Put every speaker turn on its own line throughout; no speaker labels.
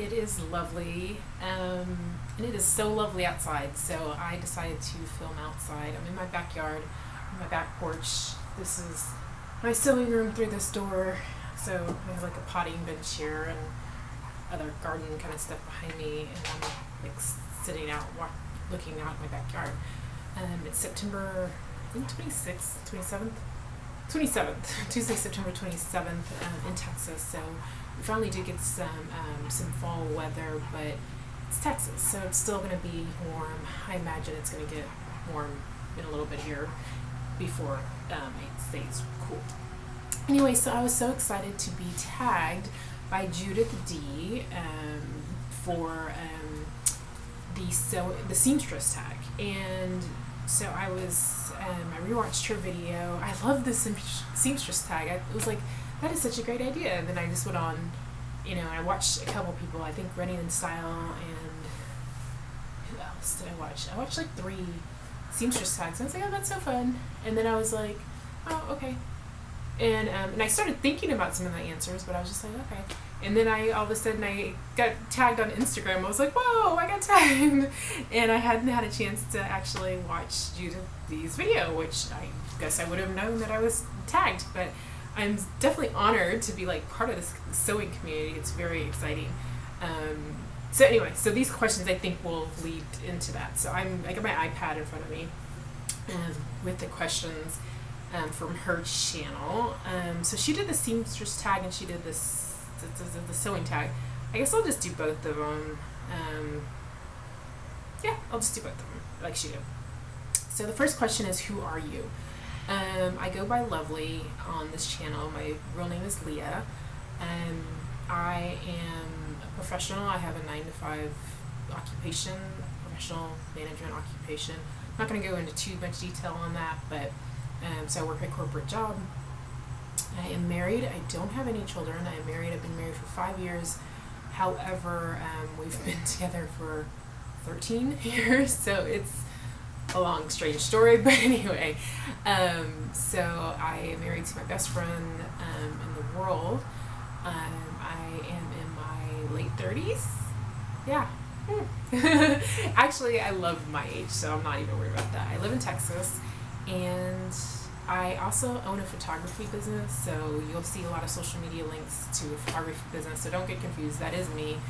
It is lovely, and it is so lovely outside, so I decided to film outside. I'm in my backyard, on my back porch. This is my sewing room through this door, so I have like a potting bench here and other garden kind of stuff behind me, and I'm like sitting out, looking out my backyard. It's September, I think 26th, 27th, Tuesday, September 27th, in Texas. So we finally did get some fall weather, but it's Texas, so it's still going to be warm. I imagine it's going to get warm in a little bit here before it stays cool. Anyway, so I was so excited to be tagged by Judith Dee for the Seamstress tag, and so I rewatched her video. I love the Seamstress tag. I was like, that is such a great idea. And then I just went on, and I watched a couple people. I think Running in Style, and who else did I watch? I watched like 3 Seamstress tags. And I was like, oh, that's so fun. And then I was like, oh, okay. And I started thinking about some of the answers, but I was just like, okay. And then all of a sudden I got tagged on Instagram. I was like, whoa, I got tagged. And I hadn't had a chance to actually watch Judith Dee's video, which I guess I would have known that I was tagged. But I'm definitely honored to be like part of this sewing community. It's very exciting. So anyway, so these questions I think will lead into that. So I got my iPad in front of me with the questions from her channel. So she did the Seamstress tag and she did the sewing tag. I guess I'll just do both of them. Yeah, I'll just do both of them like she did. So the first question is, who are you? I go by Lovely on this channel. My real name is Leah. I am a professional. I have a 9-to-5 occupation, professional management occupation. I'm not going to go into too much detail on that, but so I work a corporate job. I am married. I don't have any children. I am married. I've been married for 5 years. However, we've been together for 13 years, so it's a long, strange story. But anyway, so I am married to my best friend in the world. I am in my late 30s. Yeah. Actually, I love my age, so I'm not even worried about that. I live in Texas, and I also own a photography business, so you'll see a lot of social media links to a photography business, so don't get confused. That is me.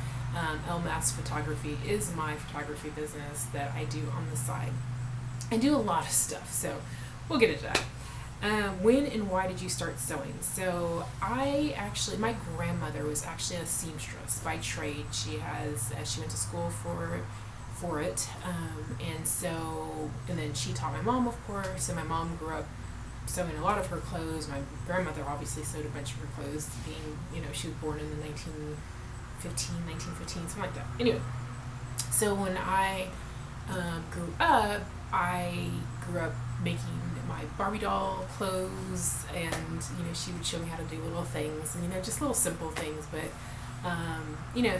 LMAS Photography is my photography business that I do on the side. I do a lot of stuff, so we'll get into that. When and why did you start sewing? So my grandmother was actually a seamstress by trade. She went to school for it, and then she taught my mom, of course, and my mom grew up sewing a lot of her clothes. My grandmother obviously sewed a bunch of her clothes, being, she was born in the 1915, something like that. Anyway, so when I grew up making my Barbie doll clothes, and she would show me how to do little things, and just little simple things, but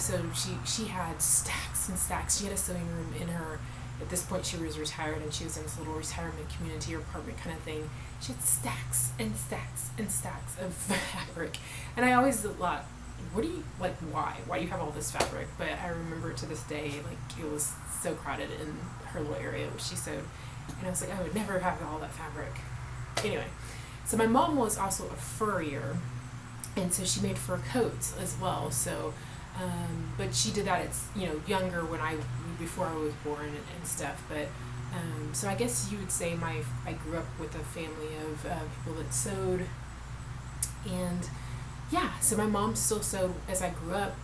so she had stacks and stacks. She had a sewing room in her. At this point, she was retired, and she was in this little retirement community or apartment kind of thing. She had stacks and stacks and stacks of fabric, and I always thought, why do you have all this fabric? But I remember to this day, it was so crowded in her little area where she sewed, and I was like, I would never have all that fabric. Anyway, so my mom was also a furrier, and so she made fur coats as well. So, but she did that younger before I was born and stuff. But so I guess you would say I grew up with a family of people that sewed, and yeah. So my mom still sewed as I grew up.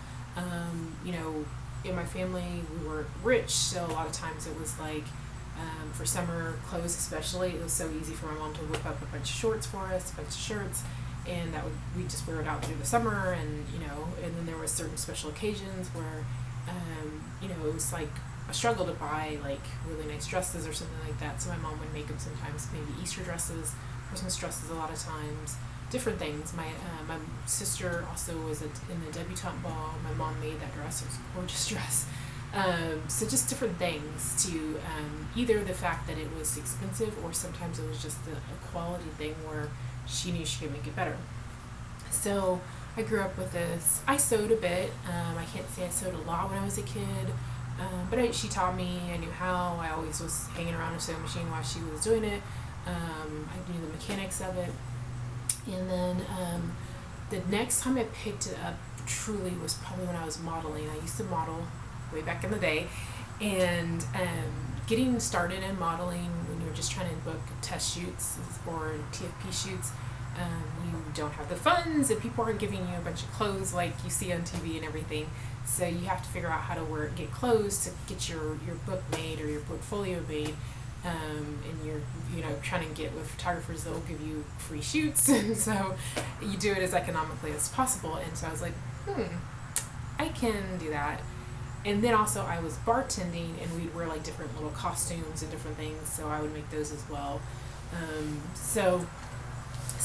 In my family we weren't rich, so a lot of times it was like, for summer clothes especially, it was so easy for my mom to whip up a bunch of shorts for us, a bunch of shirts, and we just wear it out through the summer, and and then there was certain special occasions where it was like a struggle to buy like really nice dresses or something like that. So my mom would make them sometimes, maybe Easter dresses, Christmas dresses a lot of times, different things. My sister also was in the debutante ball. My mom made that dress. It was a gorgeous dress. So just different things to either the fact that it was expensive, or sometimes it was just a quality thing where she knew she could make it better. So I grew up with this. I sewed a bit. I can't say I sewed a lot when I was a kid, but she taught me. I knew how. I always was hanging around a sewing machine while she was doing it. I knew the mechanics of it. And then the next time I picked it up truly was probably when I was modeling. I used to model way back in the day, and getting started in modeling when you're just trying to book test shoots or TFP shoots, you don't have the funds and people aren't giving you a bunch of clothes like you see on TV and everything. So you have to figure out how to get clothes to get your book made or your portfolio made. And you're trying to get with photographers that will give you free shoots, and so you do it as economically as possible. And so I was like, I can do that. And then also I was bartending, and we'd wear like different little costumes and different things, so I would make those as well. So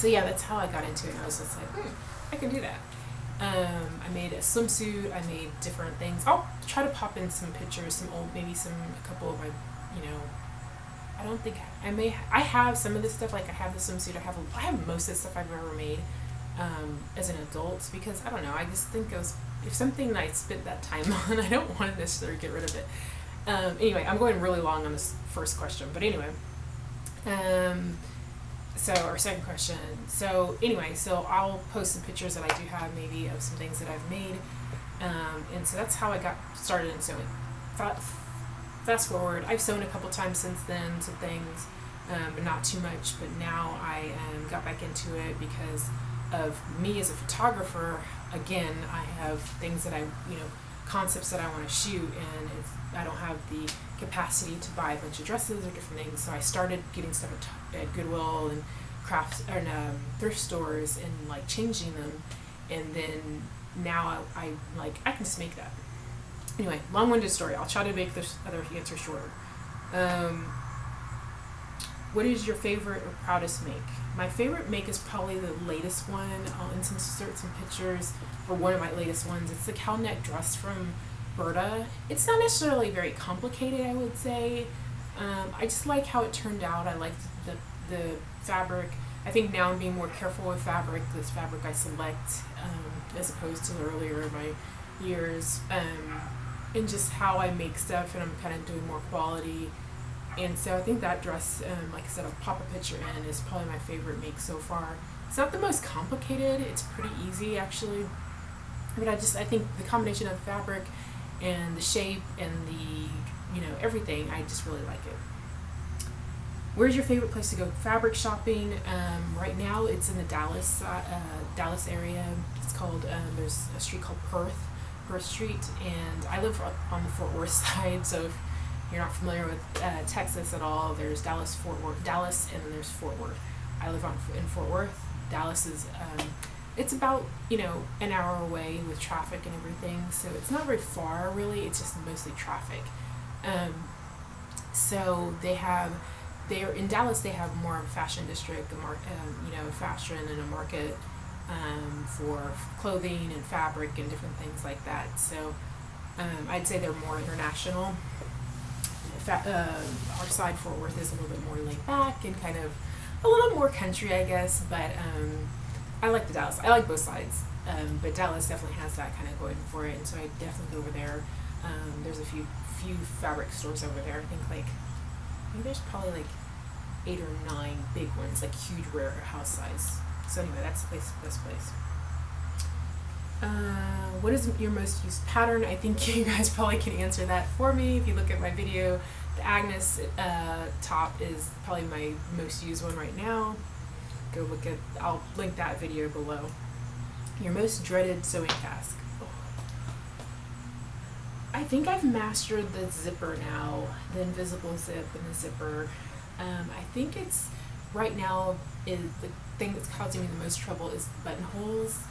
yeah, that's how I got into it. And I was just like, I can do that. I made a swimsuit. I made different things. I'll try to pop in some pictures, a couple of my, I don't think I have some of this stuff. Like I have the swimsuit. I have most of the stuff I've ever made as an adult, because I don't know. I just think if something I spent that time on, I don't want to necessarily get rid of it. Anyway, I'm going really long on this first question, but anyway. Our second question. So I'll post some pictures that I do have, maybe of some things that I've made, and so that's how I got started in sewing. Fast forward, I've sewn a couple times since then, some things, but not too much. But now I got back into it because of me as a photographer. Again, I have things that concepts that I want to shoot, and if I don't have the capacity to buy a bunch of dresses or different things, so I started getting stuff at Goodwill and crafts and thrift stores and like changing them, and then now I can just make that. Anyway, long-winded story. I'll try to make this other answer shorter. What is your favorite or proudest make? My favorite make is probably the latest one. I'll insert some pictures for one of my latest ones. It's the cow neck dress from Berta. It's not necessarily very complicated, I would say. I just like how it turned out. I like the fabric. I think now I'm being more careful with fabric. This fabric I select as opposed to earlier in my years. And just how I make stuff, and I'm kind of doing more quality. And so I think that dress, like I said, I'll pop a picture in, is probably my favorite make so far. It's not the most complicated. It's pretty easy, actually. But I think the combination of fabric and the shape and the, everything, I just really like it. Where's your favorite place to go fabric shopping? Right now it's in the Dallas area. It's called, there's a street called Perth Street, and I live on the Fort Worth side, so if you're not familiar with Texas at all, there's Dallas, and then there's Fort Worth. I live in Fort Worth. Dallas is, it's about, an hour away with traffic and everything, so it's not very far, really. It's just mostly traffic. So in Dallas, they have more of a fashion district, fashion and a market for clothing and fabric and different things like that. So I'd say they're more international. Our side, Fort Worth, is a little bit more laid back and kind of a little more country, I guess. But I like the Dallas. I like both sides. But Dallas definitely has that kind of going for it, and so I definitely go over there. There's a few fabric stores over there. I think there's probably 8 or 9 big ones, like huge warehouse size. So anyway, that's the best place. What is your most used pattern? I think you guys probably can answer that for me if you look at my video. The Agnes top is probably my most used one right now. Go look at, I'll link that video below. Your most dreaded sewing task. I think I've mastered the zipper now, the invisible zip and the zipper. I think it's, right now, the thing that's causing me the most trouble is buttonholes.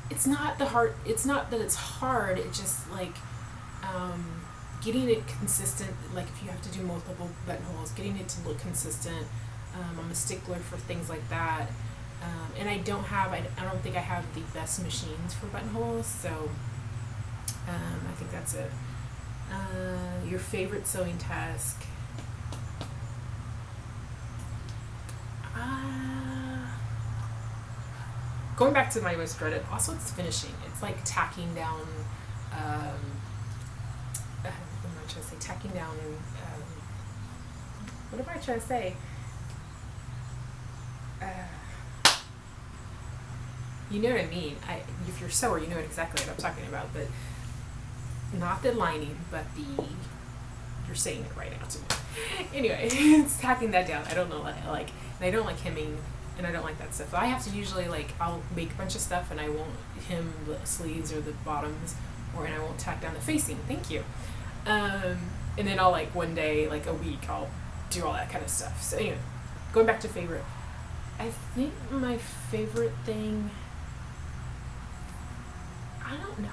It's not that it's hard, it's just getting it consistent, if you have to do multiple buttonholes, getting it to look consistent. I'm a stickler for things like that. And I don't think I have the best machines for buttonholes, so I think that's it. Your favorite sewing task? going back to my most dreaded, also it's finishing. It's like tacking down, what am I trying to say? Tacking down, what am I trying to say? You know what I mean. If you're a sewer, you know exactly what I'm talking about, but not the lining, but you're saying it right now to me. Anyway, it's tacking that down. I don't know, and I don't like hemming, and I don't like that stuff. So I have to usually, I'll make a bunch of stuff, and I won't hem the sleeves or the bottoms, and I won't tack down the facing. Thank you. And then I'll, one day, a week, I'll do all that kind of stuff. So anyway, going back to favorite. I think my favorite thing, I don't know,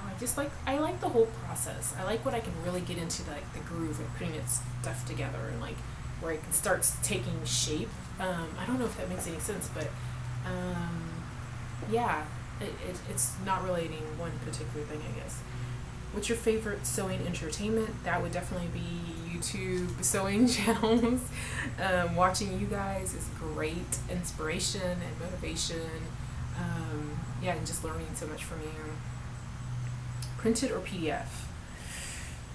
I like the whole process. I like when I can really get into the groove of putting its stuff together, and where it starts taking shape. I don't know if that makes any sense, but yeah, it's not relating one particular thing, I guess. What's your favorite sewing entertainment? That would definitely be YouTube sewing channels. Watching you guys is great inspiration and motivation. Yeah, and just learning so much from you. Printed or PDF?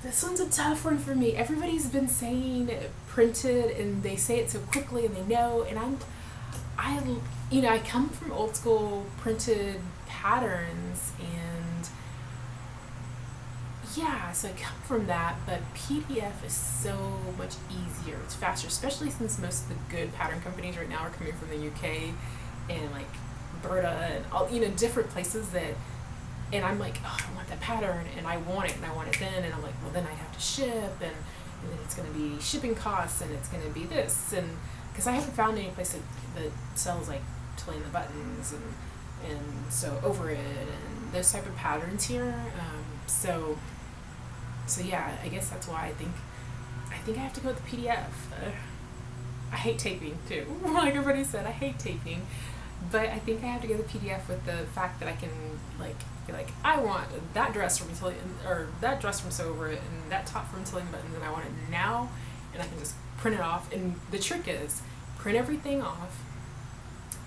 This one's a tough one for me. Everybody's been saying printed, and they say it so quickly, and they know, and I come from old school printed patterns, and yeah, so I come from that, but PDF is so much easier. It's faster, especially since most of the good pattern companies right now are coming from the UK and Berta and all, different places that, and I'm like, oh, I want that pattern, and I want it then, and I'm like, well, then I have to ship, and then it's going to be shipping costs, and it's going to be this, and because I haven't found any place that sells tilling the buttons and sew over it and those type of patterns here. So yeah, I guess that's why I think I have to go with the PDF. I hate taping too. Like everybody said, I hate taping. But I think I have to go with the PDF with the fact that I can be like, I want that dress from Tilling, or that dress from Sew Over It, and that top from Tilling Buttons, and I want it now, and I can just print it off. And the trick is print everything off,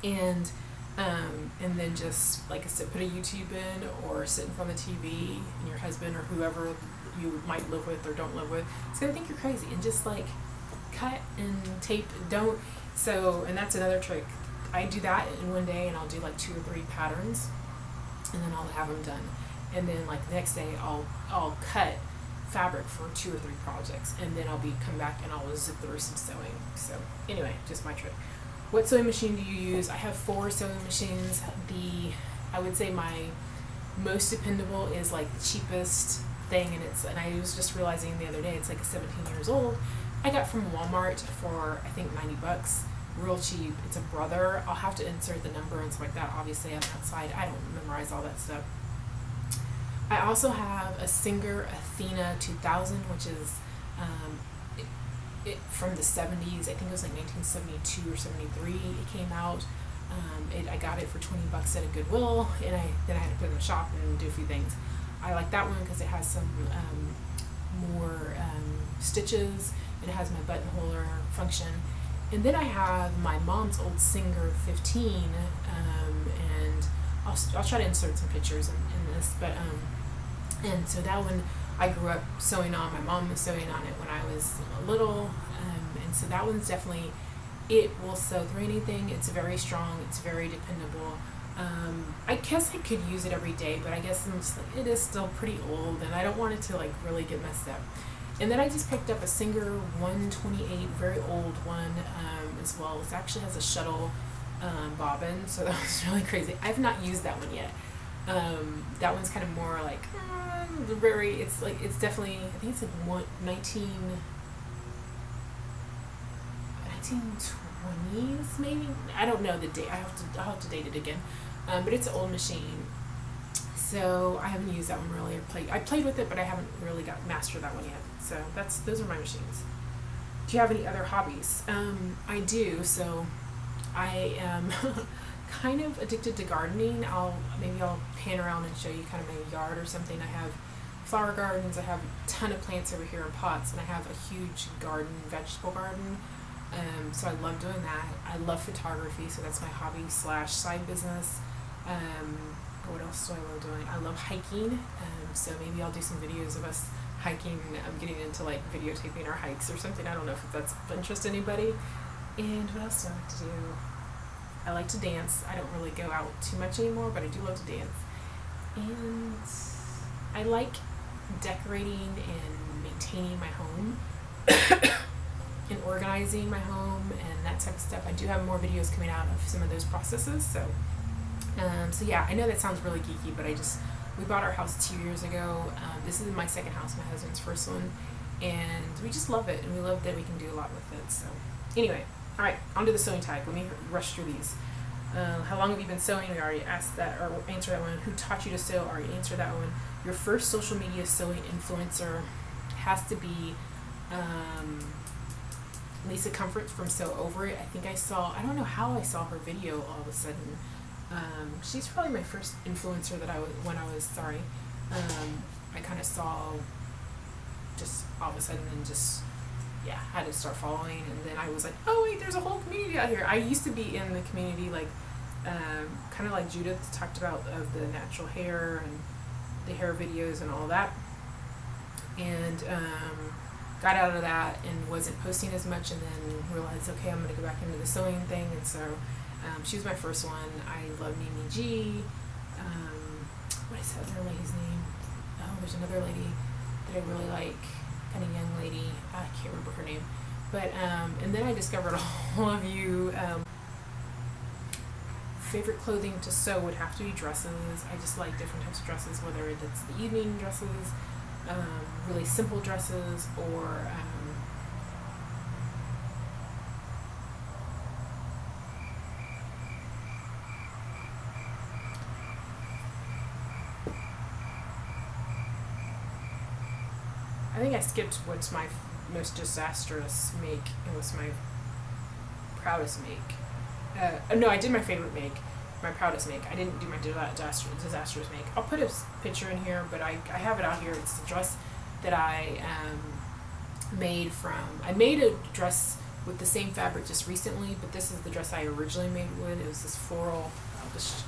and then just, like I said, put a YouTube in, or sit in front of the TV, and your husband or whoever you might live with or don't live with is gonna think you're crazy, and just cut and tape. And that's another trick. I do that in one day, and I'll do 2 or 3 patterns, and then I'll have them done. And then the next day I'll cut fabric for 2 or 3 projects, and then I'll come back and I'll zip through some sewing. So anyway, just my trick. What sewing machine do you use? I have 4 sewing machines. I would say my most dependable is the cheapest thing, and I was just realizing the other day, it's 17 years old. I got from Walmart for I think $90. Real cheap. It's a Brother. I'll have to insert the number and stuff like that. Obviously, I'm outside. I don't memorize all that stuff. I also have a Singer Athena 2000, which is it from the 70s. I think it was 1972 or 73. It came out. I got it for $20 at a Goodwill, and then I had to put it in the shop and do a few things. I like that one because it has some more stitches, and it has my buttonholer function. And then I have my mom's old Singer 15, and I'll try to insert some pictures in this, but and so that one I grew up sewing on. My mom was sewing on it when I was little, and so that one's definitely, it will sew through anything. It's very strong. It's very dependable. I guess I could use it every day, but I guess it is still pretty old, and I don't want it to really get messed up. And then I just picked up a Singer 128, very old one as well. It actually has a shuttle bobbin, so that was really crazy. I've not used that one yet. That one's kind of more it's definitely, I think it's 1920s maybe. I don't know the date. I'll have to date it again. But it's an old machine. So I haven't used that one really. I played with it, but I haven't really mastered that one yet. So those are my machines. Do you have any other hobbies? I do. So I am kind of addicted to gardening. Maybe I'll pan around and show you kind of my yard or something. I have flower gardens. I have a ton of plants over here in pots, and I have a huge vegetable garden. So I love doing that. I love photography, so that's my hobby / side business. What else do I love doing? I love hiking, so maybe I'll do some videos of us hiking. I'm getting into like videotaping our hikes or something. I don't know if that's of interest to anybody. And what else do I like to do? I like to dance. I don't really go out too much anymore, but I do love to dance. And I like decorating and maintaining my home and organizing my home and that type of stuff. I do have more videos coming out of some of those processes. So yeah, I know that sounds really geeky, but we bought our house 2 years ago. This is my second house, my husband's first one, and we just love it, and we love that we can do a lot with it. So anyway, all right, on to the sewing tag. Let me rush through these. How long have you been sewing? We already asked that, or answered that one. Who taught you to sew? Already answered that one. Your first social media sewing influencer has to be Lisa Comfort from Sew Over It. I don't know how I saw her video all of a sudden. She's probably my first influencer that I kind of saw just all of a sudden and just, yeah, had to start following. And then I was like, oh wait, there's a whole community out here. I used to be in the community, like, kind of like Judith talked about, of the natural hair and the hair videos and all that. And, got out of that and wasn't posting as much, and then realized, okay, I'm going to go back into the sewing thing. And so she was my first one. I love Brittany J. What is that other lady's name? Oh, there's another lady that I really like, kind of young lady. I can't remember her name. But and then I discovered all of you. Favorite clothing to sew would have to be dresses. I just like different types of dresses, whether it's the evening dresses, really simple dresses, or I think I skipped what's my most disastrous make and what's my proudest make. No, I did my favorite make, my proudest make. I didn't do my disastrous make. I'll put a picture in here, but I have it out here. It's the dress that I made I made a dress with the same fabric just recently, but this is the dress I originally made with. It was this floral. I'll just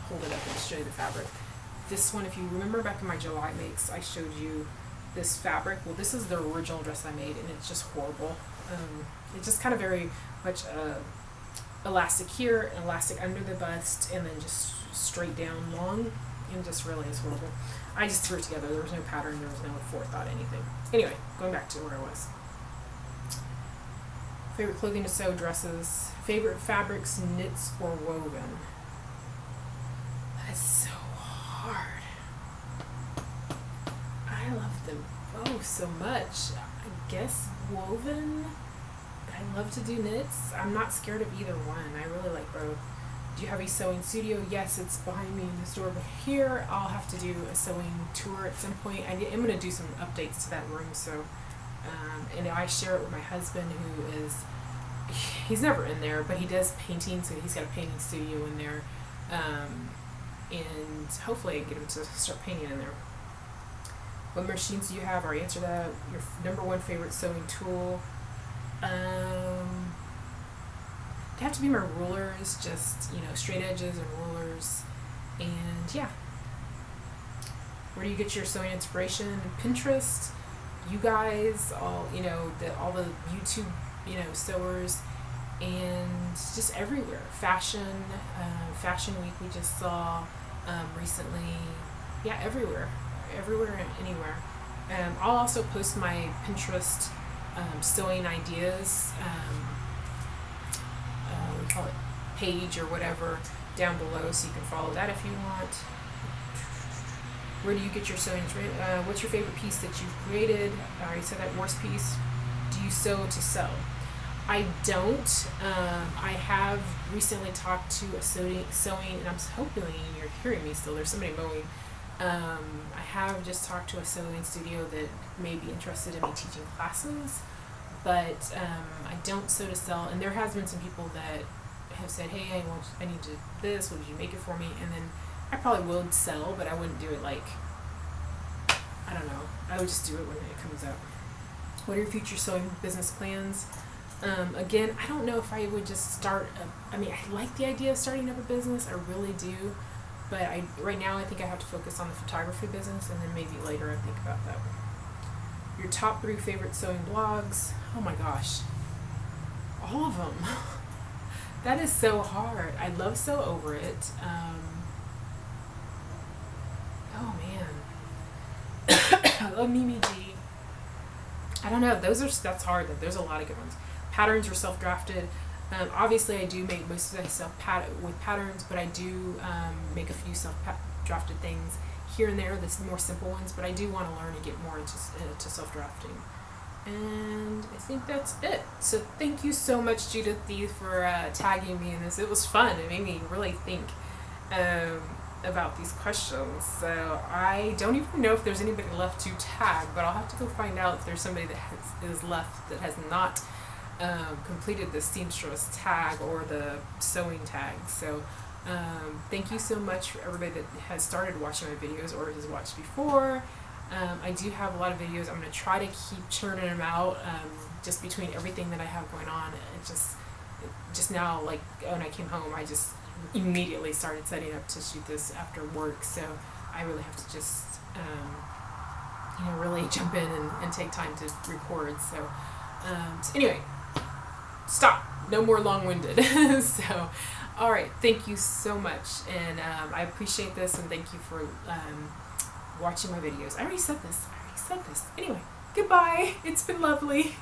hold it up and show you the fabric. This one, if you remember back in my July makes, I showed you this fabric. Well, this is the original dress I made, and it's just horrible. It's just kind of very much elastic here, and elastic under the bust, and then just straight down long, and just really is horrible. I just threw it together. There was no pattern, there was no forethought, anything. Anyway, going back to where I was. Favorite clothing to sew, dresses. Favorite fabrics, knits or woven. That's so hard. I love them both so much. I guess woven. I love to do knits. I'm not scared of either one. I really like both. Do you have a sewing studio? Yes, it's behind me in the store. But here, I'll have to do a sewing tour at some point. I'm going to do some updates to that room. So, and I share it with my husband, he's never in there, but he does painting, so he's got a painting studio in there. And hopefully I get him to start painting in there. What machines do you have? I already answered that. Your number one favorite sewing tool? It'd have to be my rulers, just, straight edges and rulers. And yeah. Where do you get your sewing inspiration? Pintrest, you guys, all the YouTube, sewers, and just everywhere. Fashion week we just saw recently. Yeah, everywhere and anywhere. I'll also post my Pinterest sewing ideas, we call it page or whatever, down below, so you can follow that if you want. Where do you get your sewing? What's your favorite piece that you've created? I already said that. Worst piece. Do you sew to sew? I don't. I have recently talked to a sewing, and I'm hoping you're hearing me still. There's somebody mowing. I have just talked to a sewing studio that may be interested in me teaching classes, but I don't sew to sell. And there has been some people that have said, hey, I need to this, would you make it for me? And then I probably would sell, but I wouldn't do it like, I don't know, I would just do it when it comes up. What are your future sewing business plans? Again, I don't know if I would just start I mean, I like the idea of starting up a business, I really do, but right now I think I have to focus on the photography business, and then maybe later I think about that. Your top 3 favorite sewing blogs. Oh my gosh, all of them. That is so hard. I love Sew Over It. Oh man, I love Mimi G. I don't know. That's hard. There's a lot of good ones. Patterns are self-drafted. Obviously, I do make most of my stuff with patterns, but I do make a few self-drafted things here and there. The more simple ones, but I do want to learn and get more into self-drafting. And I think that's it. So thank you so much, Judith Dee, for tagging me in this. It was fun. It made me really think about these questions. So I don't even know if there's anybody left to tag, but I'll have to go find out if there's somebody that is left that has not completed the Seamstress tag or the sewing tag. So thank you so much for everybody that has started watching my videos or has watched before. I do have a lot of videos. I'm going to try to keep churning them out, just between everything that I have going on. It just now, like when I came home, I just immediately started setting up to shoot this after work, so I really have to just really jump in and take time to record. So anyway, stop, no more long-winded. So alright, thank you so much, and I appreciate this, and thank you for watching my videos. I already said this. Anyway, goodbye. It's been lovely.